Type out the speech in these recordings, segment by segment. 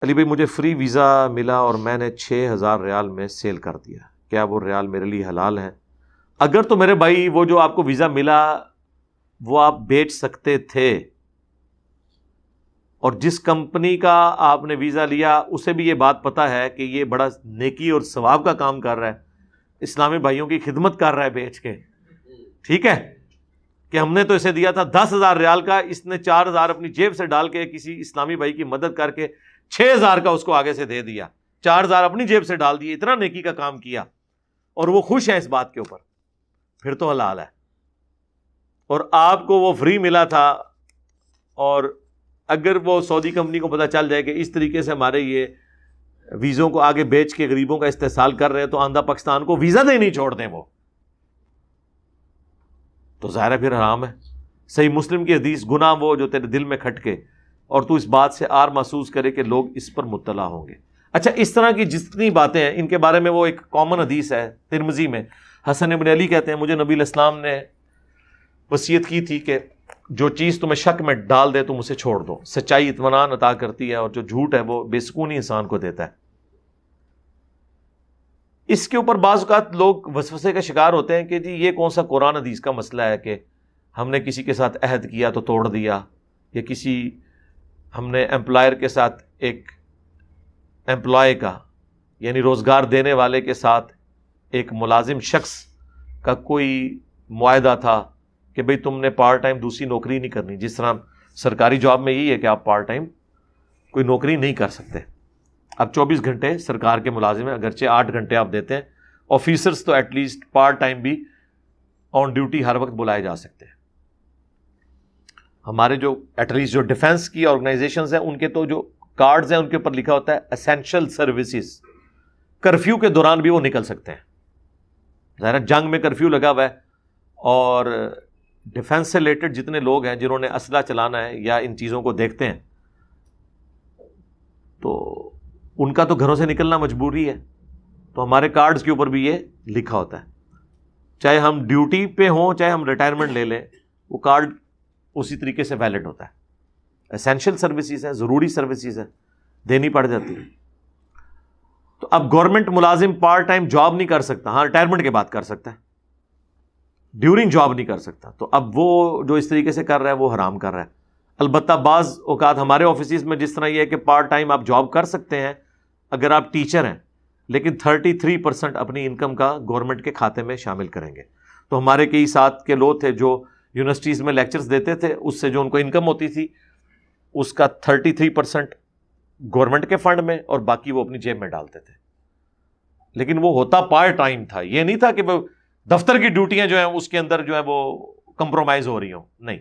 علی بھائی مجھے free visa ملا اور میں نے 6,000 ریال میں سیل کر دیا، کیا وہ ریال میرے لیے حلال ہے؟ اگر تو میرے بھائی وہ جو آپ کو ویزا ملا وہ آپ بیچ سکتے تھے، اور جس کمپنی کا آپ نے ویزا لیا اسے بھی یہ بات پتا ہے کہ یہ بڑا نیکی اور ثواب کا کام کر رہا ہے، اسلامی بھائیوں کی خدمت کر رہا ہے بیچ کے، ٹھیک ہے، کہ ہم نے تو اسے دیا تھا 10,000 ریال کا، اس نے 4,000 اپنی جیب سے ڈال کے کسی اسلامی بھائی کی مدد کر کے 6,000 کا اس کو آگے سے دے دیا، 4,000 اپنی جیب سے ڈال دیے، اتنا نیکی کا کام کیا اور وہ خوش ہے اس بات کے اوپر، پھر تو حلال ہے۔ اور آپ کو وہ فری ملا تھا، اور اگر وہ سعودی کمپنی کو پتہ چل جائے کہ اس طریقے سے ہمارے یہ ویزوں کو آگے بیچ کے غریبوں کا استحصال کر رہے ہیں، تو آندھا پاکستان کو ویزا دے نہیں چھوڑ دیں وہ، تو ظاہر ہے پھر حرام ہے۔ صحیح مسلم کی حدیث، گناہ وہ جو تیرے دل میں کھٹکے اور تو اس بات سے آر محسوس کرے کہ لوگ اس پر مطلع ہوں گے۔ اچھا، اس طرح کی جتنی باتیں ہیں ان کے بارے میں وہ ایک کامن حدیث ہے ترمذی میں، حسن ابن علی کہتے ہیں مجھے نبی علیہ السلام نے وصیت کی تھی کہ جو چیز تمہیں شک میں ڈال دے تم اسے چھوڑ دو، سچائی اطمینان عطا کرتی ہے اور جو جھوٹ ہے وہ بے سکونی انسان کو دیتا ہے۔ اس کے اوپر بعض اوقات لوگ وسوسے کا شکار ہوتے ہیں کہ جی یہ کون سا قرآن حدیث کا مسئلہ ہے کہ ہم نے کسی کے ساتھ عہد کیا تو توڑ دیا، یا کسی ہم نے امپلائر کے ساتھ ایک امپلائی کا یعنی روزگار دینے والے کے ساتھ ایک ملازم شخص کا کوئی معاہدہ تھا کہ بھئی تم نے پارٹ ٹائم دوسری نوکری نہیں کرنی، جس طرح سرکاری جاب میں یہی ہے کہ آپ پارٹ ٹائم کوئی نوکری نہیں کر سکتے، اب 24 گھنٹے سرکار کے ملازم ہیں، اگرچہ 8 گھنٹے آپ دیتے ہیں، آفیسرز تو ایٹ لیسٹ پارٹ ٹائم بھی آن ڈیوٹی ہر وقت بلائے جا سکتے ہیں۔ ہمارے جو ایٹ لیسٹ جو ڈیفنس کی آرگنائزیشنز ہیں ان کے تو جو کارڈز ہیں ان کے اوپر لکھا ہوتا ہے اسینشل سروسز، کرفیو کے دوران بھی وہ نکل سکتے ہیں، ظاہر جنگ میں کرفیو لگا ہوا ہے، اور ڈیفنس سے ریلیٹڈ جتنے لوگ ہیں جنہوں نے اسلحہ چلانا ہے یا ان چیزوں کو دیکھتے ہیں تو ان کا تو گھروں سے نکلنا مجبوری ہے، تو ہمارے کارڈز کے اوپر بھی یہ لکھا ہوتا ہے، چاہے ہم ڈیوٹی پہ ہوں چاہے ہم ریٹائرمنٹ لے لیں، وہ کارڈ اسی طریقے سے ویلڈ ہوتا ہے۔ اسینشل سروسز ہیں، ضروری سروسز ہیں، دینی پڑ جاتی ہے۔ تو اب گورنمنٹ ملازم پارٹ ٹائم جاب نہیں کر سکتا، ہاں ریٹائرمنٹ کے بعد کر سکتا ہے، ڈیورنگ جاب نہیں کر سکتا، تو اب وہ جو اس طریقے سے کر رہا ہے وہ حرام کر رہا ہے۔ البتہ بعض اوقات ہمارے آفیسز میں جس طرح یہ ہے کہ پارٹ ٹائم آپ جاب کر سکتے ہیں اگر آپ ٹیچر ہیں، لیکن 33% اپنی انکم کا گورنمنٹ کے کھاتے میں شامل کریں گے۔ تو ہمارے کئی ساتھ کے لوگ تھے جو یونیورسٹیز میں لیکچرز دیتے تھے، اس سے جو ان کو انکم ہوتی تھی اس کا 33% گورنمنٹ کے فنڈ میں اور باقی وہ اپنی جیب میں ڈالتے تھے، لیکن وہ ہوتا پارٹ ٹائم تھا، یہ نہیں تھا کہ وہ دفتر کی ڈیوٹیاں جو ہیں اس کے اندر جو ہے وہ کمپرومائز ہو رہی ہوں، نہیں۔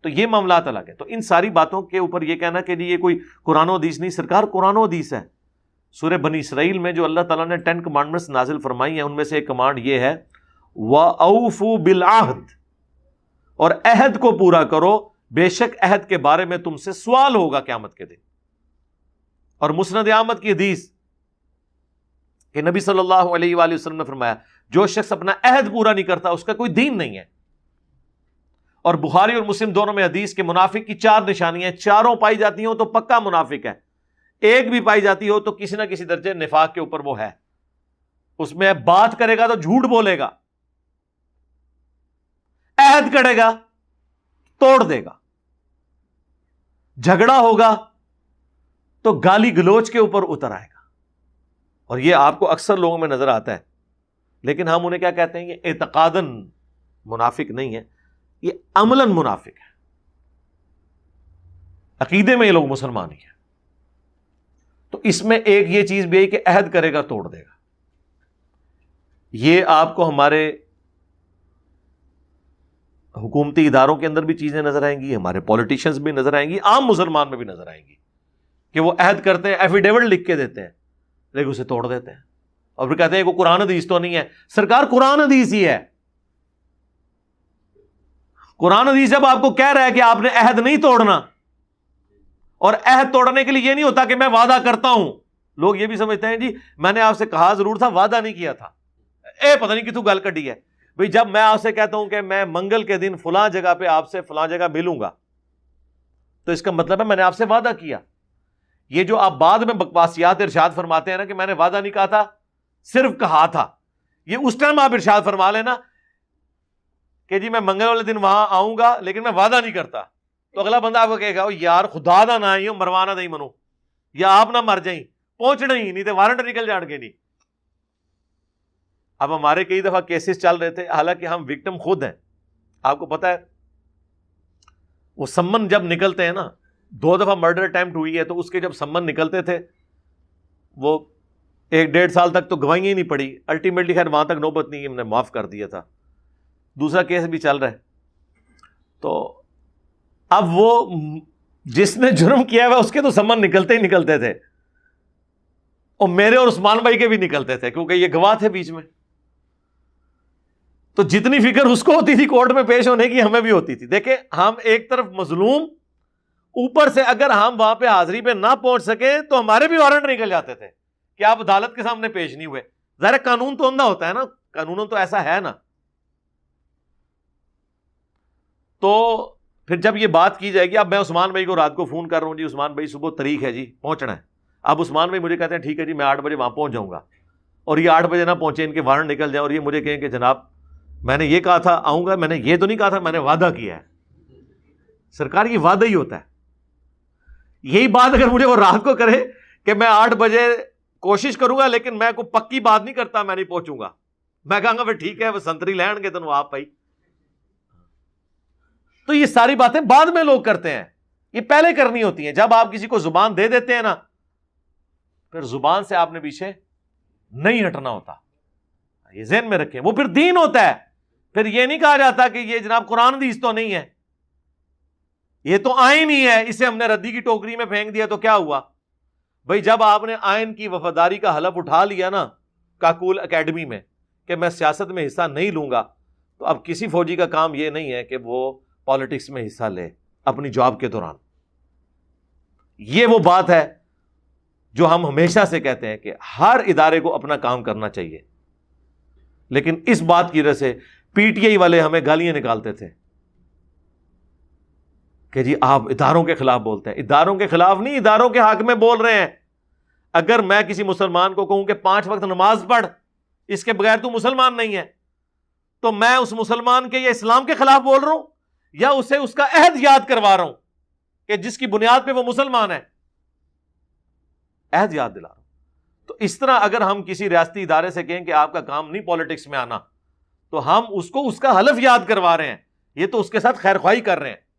تو یہ معاملات الگ ہیں۔ تو ان ساری باتوں کے اوپر یہ کہنا کہ یہ کوئی قرآن و حدیث نہیں، سرکار قرآن و حدیث ہے۔ سورہ بنی اسرائیل میں جو اللہ تعالیٰ نے 10 کمانڈمنٹس نازل فرمائی ہیں ان میں سے ایک کمانڈ یہ ہے وَأَوْفُوا بِالْعَهْدِ، اور عہد کو پورا کرو، بے شک عہد کے بارے میں تم سے سوال ہوگا قیامت کے دن۔ اور مسند احمد کی حدیث کہ نبی صلی اللہ علیہ وآلہ وسلم نے فرمایا جو شخص اپنا عہد پورا نہیں کرتا اس کا کوئی دین نہیں ہے۔ اور بخاری اور مسلم دونوں میں حدیث کہ منافق کی 4 نشانیاں، چاروں پائی جاتی ہوں تو پکا منافق ہے، ایک بھی پائی جاتی ہو تو کسی نہ کسی درجے نفاق کے اوپر وہ ہے، اس میں بات کرے گا تو جھوٹ بولے گا، عہد کرے گا توڑ دے گا، جھگڑا ہوگا تو گالی گلوچ کے اوپر اتر آئے گا۔ اور یہ آپ کو اکثر لوگوں میں نظر آتا ہے، لیکن ہم انہیں کیا کہتے ہیں؟ یہ اعتقاداً منافق نہیں ہے، یہ عملاً منافق ہے، عقیدے میں یہ لوگ مسلمان ہی ہیں۔ تو اس میں ایک یہ چیز بھی ہے کہ عہد کرے گا توڑ دے گا۔ یہ آپ کو ہمارے حکومتی اداروں کے اندر بھی چیزیں نظر آئیں گی، ہمارے پولیٹیشنز بھی نظر آئیں گی، عام مسلمان میں بھی نظر آئیں گی کہ وہ عہد کرتے ہیں، ایفیڈیوٹ لکھ کے دیتے ہیں، لیکن اسے توڑ دیتے ہیں اور پھر کہتے ہیں کہ قرآن حدیث تو نہیں ہے۔ سرکار قرآن حدیث ہی ہے، قرآن حدیث جب آپ کو کہہ رہا ہے کہ آپ نے عہد نہیں توڑنا، اور عہد توڑنے کے لیے یہ نہیں ہوتا کہ میں وعدہ کرتا ہوں، لوگ یہ بھی سمجھتے ہیں جی میں نے آپ سے کہا ضرور تھا، وعدہ نہیں کیا تھا، پتہ نہیں کتوں گل کڈی ہے۔ بھئی جب میں آپ سے کہتا ہوں کہ میں منگل کے دن فلاں جگہ پہ آپ سے فلاں جگہ ملوں گا تو اس کا مطلب ہے میں نے آپ سے وعدہ کیا۔ یہ جو آپ بعد میں بکواسیات ارشاد فرماتے ہیں نا کہ میں نے وعدہ نہیں کہا تھا صرف کہا تھا، یہ اس ٹائم آپ ارشاد فرما لینا کہ جی میں منگل والے دن وہاں آؤں گا لیکن میں وعدہ نہیں کرتا، تو اگلا بندہ آپ کو کہے گا یار خدا دا نہ آئی ہو مروانا نہیں منو، یا آپ نہ مر جائیں پہنچنا ہی نہیں تو وارنٹ نکل جان گے نہیں۔ اب ہمارے کئی دفعہ کیسز چل رہے تھے، حالانکہ ہم وکٹم خود ہیں، آپ کو پتا ہے وہ سمن جب نکلتے ہیں نا، 2 دفعہ مرڈر اٹیمپٹ ہوئی ہے تو اس کے جب سمن نکلتے تھے وہ 1-1.5 سال تک تو گواہیاں ہی نہیں پڑی، الٹیمیٹلی خیر وہاں تک نوبت نہیں، ہم نے معاف کر دیا تھا۔ دوسرا کیس بھی چل رہا ہے، تو اب وہ جس نے جرم کیا ہے اس کے تو سمن نکلتے ہی نکلتے تھے، اور میرے اور عثمان بھائی کے بھی نکلتے تھے کیونکہ یہ گواہ تھے بیچ میں، تو جتنی فکر اس کو ہوتی تھی کورٹ میں پیش ہونے کی ہمیں بھی ہوتی تھی۔ دیکھیں ہم ایک طرف مظلوم، اوپر سے اگر ہم وہاں پہ حاضری پہ نہ پہنچ سکے تو ہمارے بھی وارنٹ نکل جاتے تھے کہ آپ عدالت کے سامنے پیش نہیں ہوئے۔ ظاہر قانون تو اندھا ہوتا ہے نا، قانون تو ایسا ہے نا۔ تو پھر جب یہ بات کی جائے گی، اب میں عثمان بھائی کو رات کو فون کر رہا ہوں، جی عثمان بھائی صبح تاریخ ہے جی پہنچنا ہے، اب عثمان بھائی مجھے کہتے ہیں ٹھیک ہے جی میں 8 بجے وہاں پہنچ جاؤں گا، اور یہ 8 بجے نہ پہنچے، ان کے وارنٹ نکل جائیں اور یہ مجھے کہیں کہ جناب میں نے یہ کہا تھا آؤں گا، میں نے یہ تو نہیں کہا تھا، میں نے وعدہ کیا ہے۔ سرکار یہ وعدہ ہی ہوتا ہے۔ یہی بات اگر مجھے وہ رات کو کرے کہ میں 8 بجے کوشش کروں گا لیکن میں کوئی پکی بات نہیں کرتا میں نہیں پہنچوں گا، میں کہوں گا پھر ٹھیک ہے وہ سنتری لین گے تو آپ بھائی۔ تو یہ ساری باتیں بعد میں لوگ کرتے ہیں، یہ پہلے کرنی ہوتی ہیں۔ جب آپ کسی کو زبان دے دیتے ہیں نا، پھر زبان سے آپ نے پیچھے نہیں ہٹنا ہوتا، یہ ذہن میں رکھیں۔ وہ پھر دین ہوتا ہے، پھر یہ نہیں کہا جاتا کہ یہ جناب قرآن حدیث تو نہیں ہے، یہ تو آئین ہی ہے، اسے ہم نے ردی کی ٹوکری میں پھینک دیا تو کیا ہوا بھائی؟ جب آپ نے آئین کی وفاداری کا حلف اٹھا لیا نا کاکول اکیڈمی میں کہ میں سیاست میں حصہ نہیں لوں گا، تو اب کسی فوجی کا کام یہ نہیں ہے کہ وہ پالیٹکس میں حصہ لے اپنی جاب کے دوران۔ یہ وہ بات ہے جو ہم ہمیشہ سے کہتے ہیں کہ ہر ادارے کو اپنا کام کرنا چاہیے، لیکن اس بات کی وجہ سے پی ٹی آئی والے ہمیں گالیاں نکالتے تھے کہ جی آپ اداروں کے خلاف بولتے ہیں۔ اداروں کے خلاف نہیں، اداروں کے حق میں بول رہے ہیں۔ اگر میں کسی مسلمان کو کہوں کہ 5 وقت نماز پڑھ، اس کے بغیر تو مسلمان نہیں ہے، تو میں اس مسلمان کے یا اسلام کے خلاف بول رہا ہوں یا اسے اس کا عہد یاد کروا رہا ہوں کہ جس کی بنیاد پہ وہ مسلمان ہے، عہد یاد دلا رہا ہوں۔ تو اس طرح اگر ہم کسی ریاستی ادارے سے کہیں کہ آپ کا کام نہیں پالیٹکس میں آنا، تو ہم اس کو اس کا حلف یاد کروا رہے ہیں، یہ تو اس کے ساتھ خیر خواہی کر رہے ہیں۔